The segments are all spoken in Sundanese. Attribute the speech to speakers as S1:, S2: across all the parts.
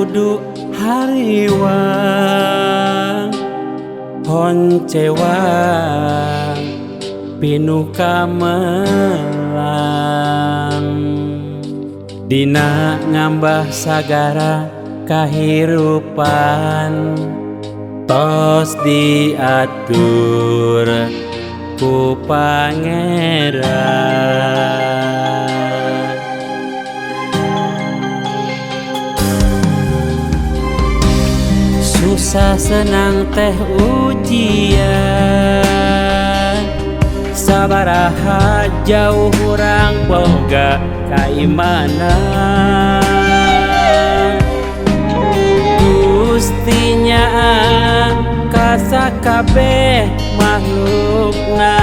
S1: kudu hariwang honcewang pinuka melang dina ngambah sagara kahirupan tos diatur ku pangeran. Susah senang teh ujian sabaraha jauh urang boga kaimanan Gustinya kasakabeh makhlukna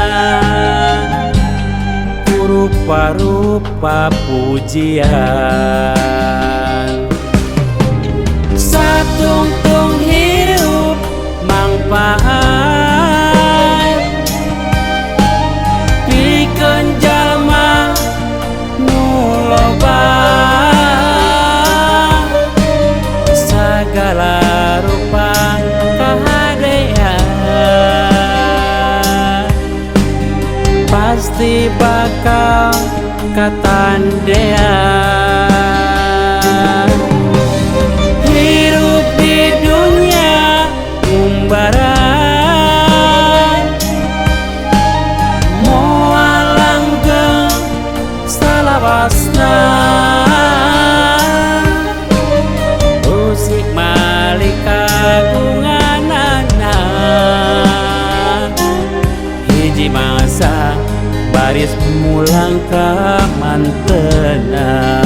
S1: rupa-rupa pujian satungtung hirup mangpaat pikeun jalma nu loba sagala rupa kahadean pasti bakal katandean hirup di dunia umbaran moal langgeng salawasna musik malika gunganana hiji masa baris mulang ka mantenan.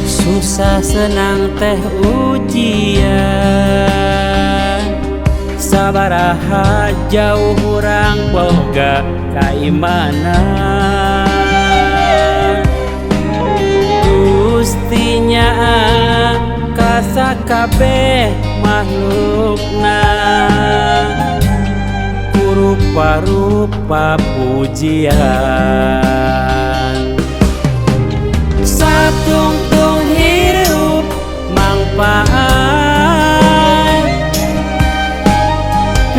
S1: Susah senang teh ujian sabaraha jauh urang boga kaimanan Gustinya kasakabeh makhlukna rupa-rupa pujian satungtung hirup mangpaat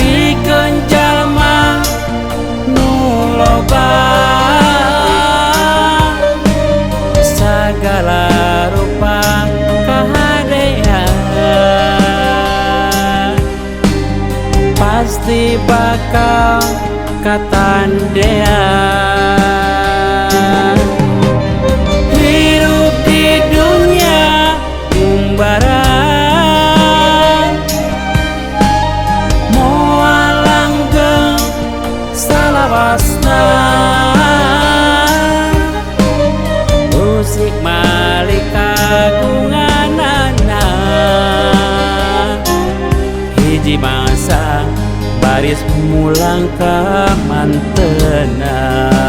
S1: pikeun jalma nu loba sagala rupa kahadean pasti bakal katandean hirup di dunia umbaran moal langgeng salawasna musik malika gunganana hiji masa baris mulang ka mantenan.